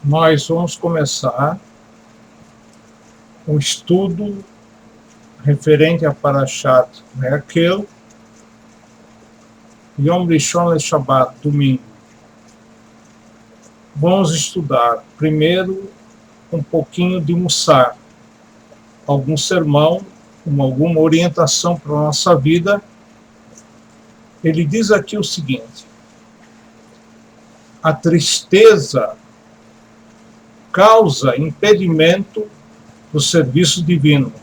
nós vamos começar um estudo referente a Parashat Merkel, Yom Rishon LeShabbat, domingo. Vamos estudar primeiro um pouquinho de Mussar, algum sermão, alguma orientação para a nossa vida. Ele diz aqui o seguinte: a tristeza causa impedimento do serviço divino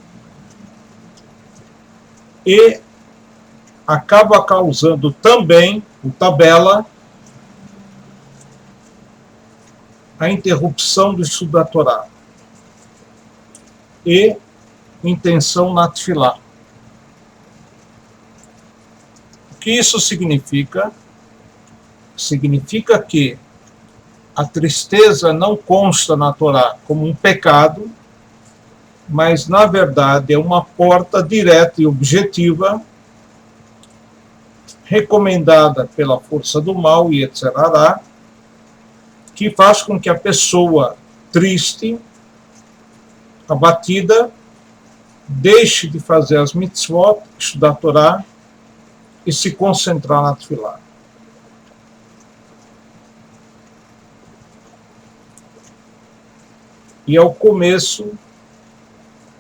e acaba causando também, o tabela, a interrupção do estudo da Torá e intenção na tefilá. O que isso significa? Significa que a tristeza não consta na Torá como um pecado, mas, na verdade, é uma porta direta e objetiva, recomendada pela força do mal e etc., que faz com que a pessoa triste, abatida, deixe de fazer as mitzvot, estudar a Torá e se concentrar na tefilá. E é o começo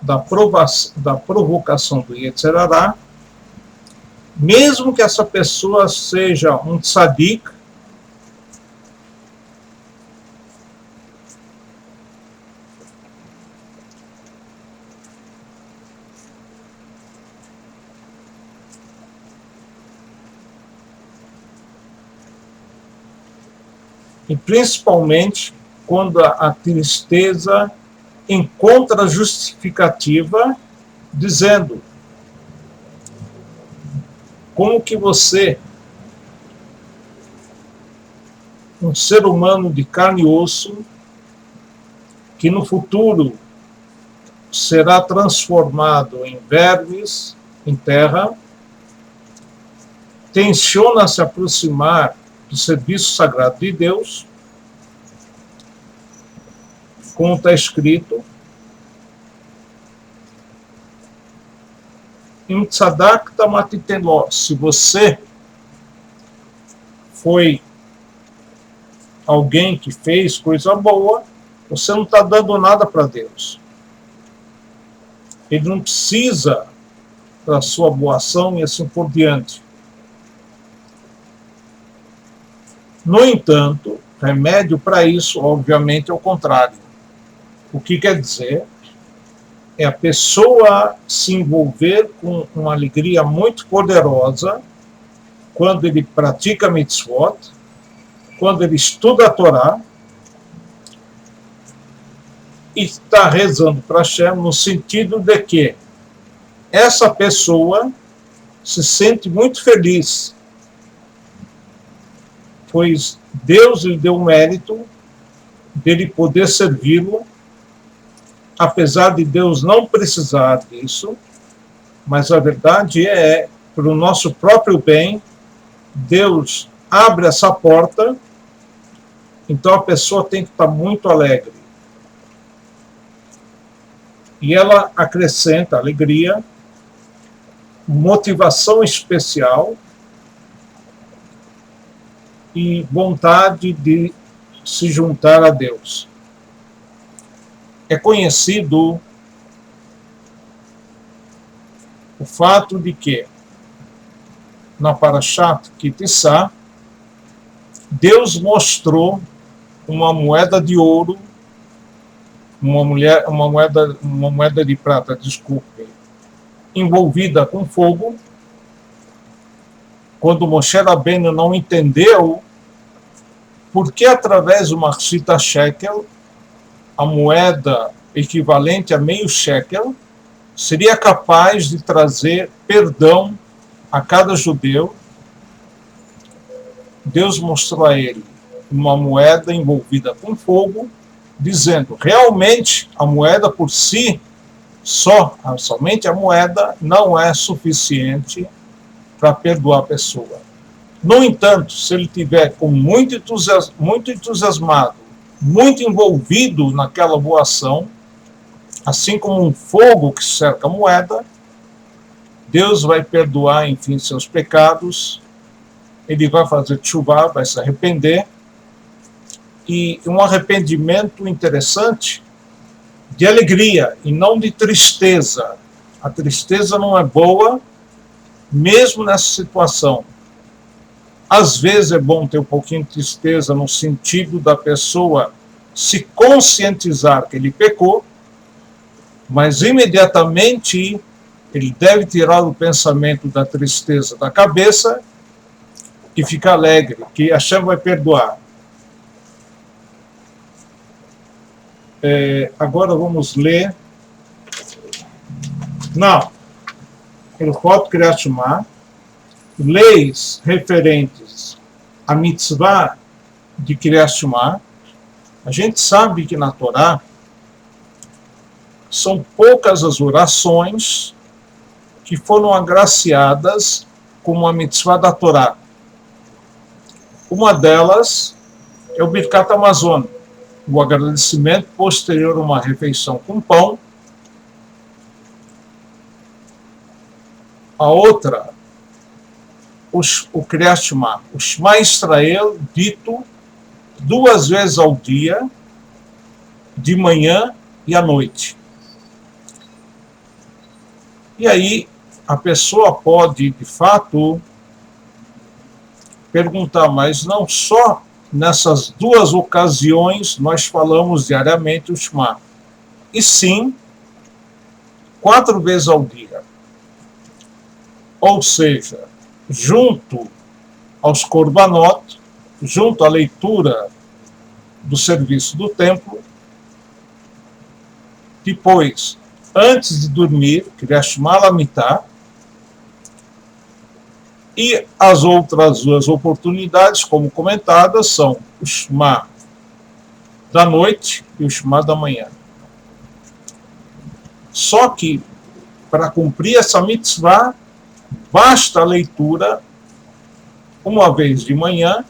da provocação do Yetzer Hará, mesmo que essa pessoa seja um tzadik, e principalmente quando a tristeza encontra justificativa, dizendo: como que você, um ser humano de carne e osso, que no futuro será transformado em vermes, em terra, tenciona se aproximar do serviço sagrado de Deus, como está escrito, em Tzadak Tamatitenlo, se você foi alguém que fez coisa boa, você não está dando nada para Deus. Ele não precisa da sua boa ação e assim por diante. No entanto, remédio para isso, obviamente, é o contrário. O que quer dizer? É a pessoa se envolver com uma alegria muito poderosa quando ele pratica mitzvot, quando ele estuda a Torá e está rezando para Hashem, no sentido de que essa pessoa se sente muito feliz, pois Deus lhe deu o mérito dele poder servi-lo, apesar de Deus não precisar disso, mas a verdade é, para o nosso próprio bem, Deus abre essa porta, então a pessoa tem que estar muito alegre. E ela acrescenta alegria, motivação especial e vontade de se juntar a Deus. É conhecido o fato de que, na Parashat Kitissá, Deus mostrou uma moeda de ouro, uma moeda de prata, desculpe, envolvida com fogo. Quando Moshe Rabbeinu não entendeu por que, através de uma chita shekel, a moeda equivalente a meio shekel seria capaz de trazer perdão a cada judeu, Deus mostrou a ele uma moeda envolvida com fogo, dizendo: realmente a moeda por si, somente a moeda, não é suficiente para perdoar a pessoa. No entanto, se ele tiver muito entusiasmado muito envolvido naquela boa ação, assim como um fogo que cerca a moeda, Deus vai perdoar, enfim, seus pecados, ele vai fazer tshuva, vai se arrepender, e um arrependimento interessante de alegria e não de tristeza. A tristeza não é boa, mesmo nessa situação. Às vezes é bom ter um pouquinho de tristeza no sentido da pessoa se conscientizar que ele pecou, mas imediatamente ele deve tirar o pensamento da tristeza da cabeça e ficar alegre, que Hashem vai perdoar. Agora vamos ler. Não. Ilhot Kriyat Shema, leis referentes à mitzvah de Kriyat Shema. A gente sabe que na Torá são poucas as orações que foram agraciadas como a mitzvah da Torá. Uma delas é o Birkat Hamazon, o agradecimento posterior a uma refeição com pão. A outra, o Kriyat Shema, o Shema Israel, dito 2 vezes ao dia, de manhã e à noite. E aí, a pessoa pode, de fato, perguntar, mas não só nessas 2 ocasiões nós falamos diariamente o Shema, e sim 4 vezes ao dia. Ou seja, junto aos korbanot, junto à leitura do serviço do templo, depois, antes de dormir, Kriyat Shema Lamitah, e as outras 2 oportunidades, como comentadas, são o Shema da noite e o Shema da manhã. Só que, para cumprir essa mitzvah, basta a leitura uma vez de manhã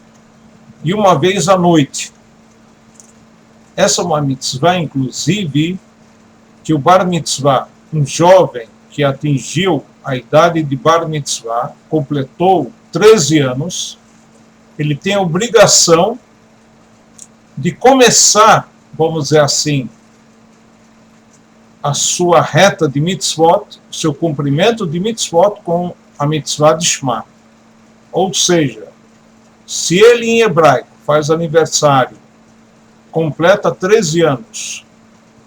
e uma vez à noite. Essa é uma mitzvah, inclusive, que o Bar Mitzvah, um jovem que atingiu a idade de Bar Mitzvah, completou 13 anos, ele tem a obrigação de começar, vamos dizer assim, a sua reta de mitzvot, seu cumprimento de mitzvot com a mitzvah de Shema. Ou seja, se ele em hebraico faz aniversário, completa 13 anos,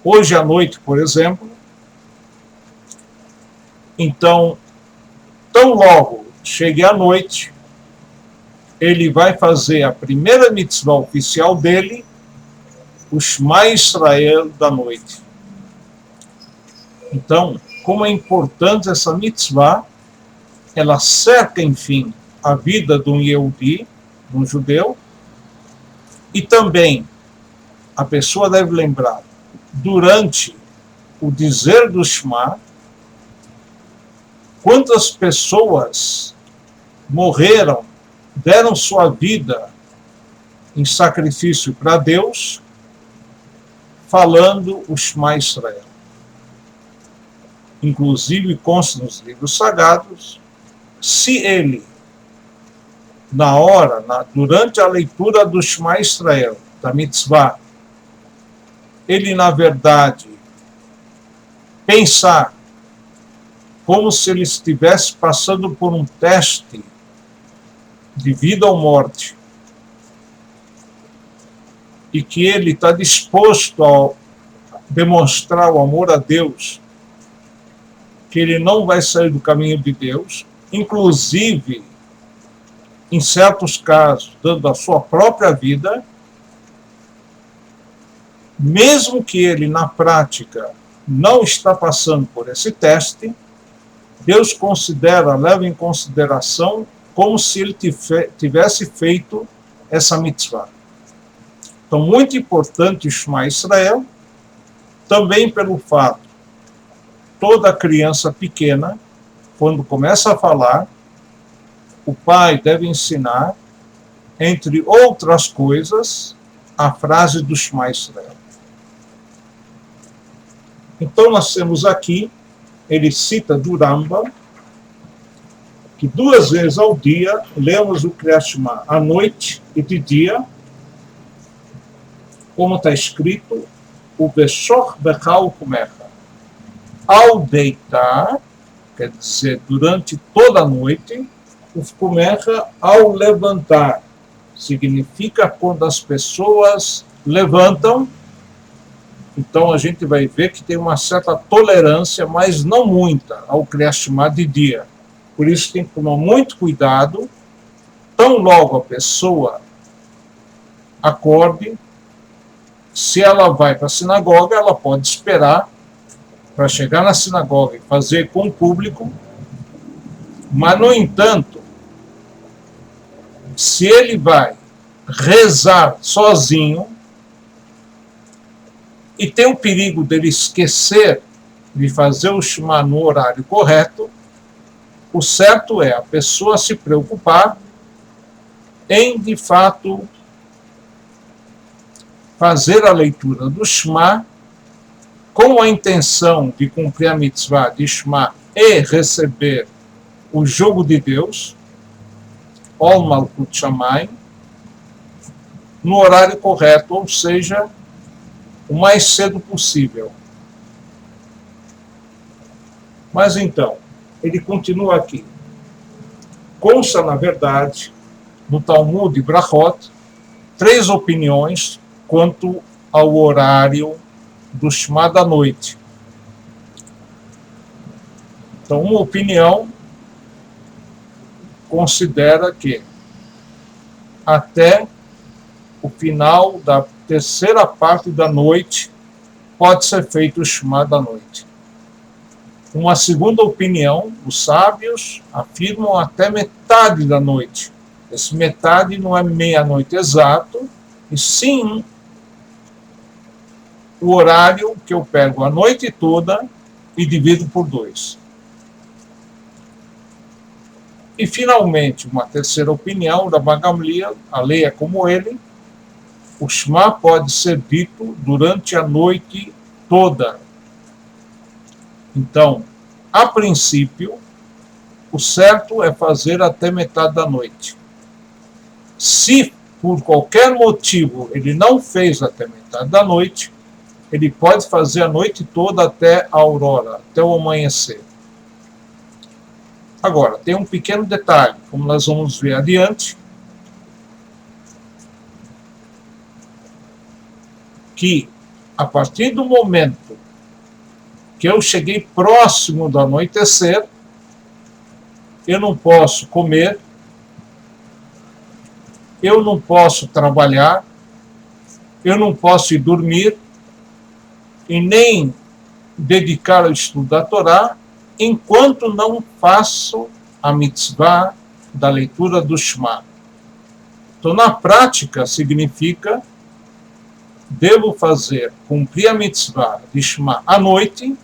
hoje à noite, por exemplo, então, tão logo chegue à noite, ele vai fazer a primeira mitzvah oficial dele, o Shema Israel da noite. Então, como é importante essa mitzvah, ela cerca, enfim, a vida de um Yehudi, de um judeu, e também a pessoa deve lembrar, durante o dizer do Shema, quantas pessoas morreram, deram sua vida em sacrifício para Deus, falando o Shema Israel. Inclusive, consta nos livros sagrados, se ele, durante a leitura do Shema Israel, da mitzvah, ele, na verdade, pensar como se ele estivesse passando por um teste de vida ou morte, e que ele está disposto a demonstrar o amor a Deus, que ele não vai sair do caminho de Deus, inclusive, em certos casos, dando a sua própria vida, mesmo que ele, na prática, não está passando por esse teste, Deus leva em consideração como se ele tivesse feito essa mitzvah. Então, muito importante o Shema Israel, também pelo fato, toda criança pequena, quando começa a falar, o pai deve ensinar, entre outras coisas, a frase do Shema Israel. Então nós temos aqui, ele cita do Rambam, que 2 vezes ao dia lemos o Kriyat Shema, à noite e de dia, como está escrito, o Beshoch Bechal Kumecha. Ao deitar, quer dizer, durante toda a noite, o Kumecha ao levantar. Significa quando as pessoas levantam, então a gente vai ver que tem uma certa tolerância, mas não muita, ao Kriyat Shema de dia. Por isso tem que tomar muito cuidado, tão logo a pessoa acorde, se ela vai para a sinagoga, ela pode esperar para chegar na sinagoga e fazer com o público, mas, no entanto, se ele vai rezar sozinho, e tem o perigo dele esquecer de fazer o Shema no horário correto, o certo é a pessoa se preocupar em, de fato, fazer a leitura do Shema com a intenção de cumprir a mitzvah de Shema e receber o jugo de Deus, Ol Malkut Shamayim, no horário correto, ou seja, o mais cedo possível. Mas então, ele continua aqui. Consta, na verdade, no Talmud de Brachot, 3 opiniões quanto ao horário do Shema da noite. Então, uma opinião considera que até o final da terceira parte da noite pode ser feito o Shema da noite. Uma segunda opinião, os sábios afirmam até metade da noite. Esse metade não é meia-noite exato, e sim o horário que eu pego a noite toda e divido por 2. E, finalmente, uma terceira opinião da Rav Gamliel, a lei é como ele, o Shema pode ser dito durante a noite toda. Então, a princípio, o certo é fazer até metade da noite. Se, por qualquer motivo, ele não fez até metade da noite, ele pode fazer a noite toda até a aurora, até o amanhecer. Agora, tem um pequeno detalhe, como nós vamos ver adiante, que a partir do momento que eu cheguei próximo do anoitecer, eu não posso comer, eu não posso trabalhar, eu não posso ir dormir e nem dedicar ao estudo da Torá enquanto não faço a mitzvah da leitura do Shema. Então, na prática, significa devo fazer, cumprir a mitzvah de Shema à noite,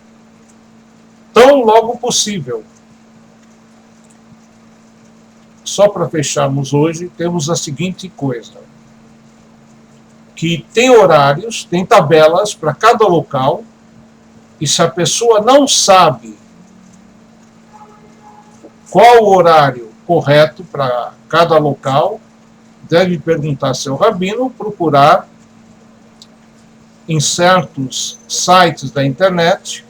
tão logo possível. Só para fecharmos hoje, temos a seguinte coisa, que tem horários, tem tabelas para cada local, e se a pessoa não sabe qual o horário correto para cada local, deve perguntar ao seu rabino, procurar em certos sites da internet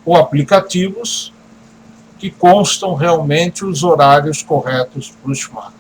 ou aplicativos que constam realmente os horários corretos para o Shema.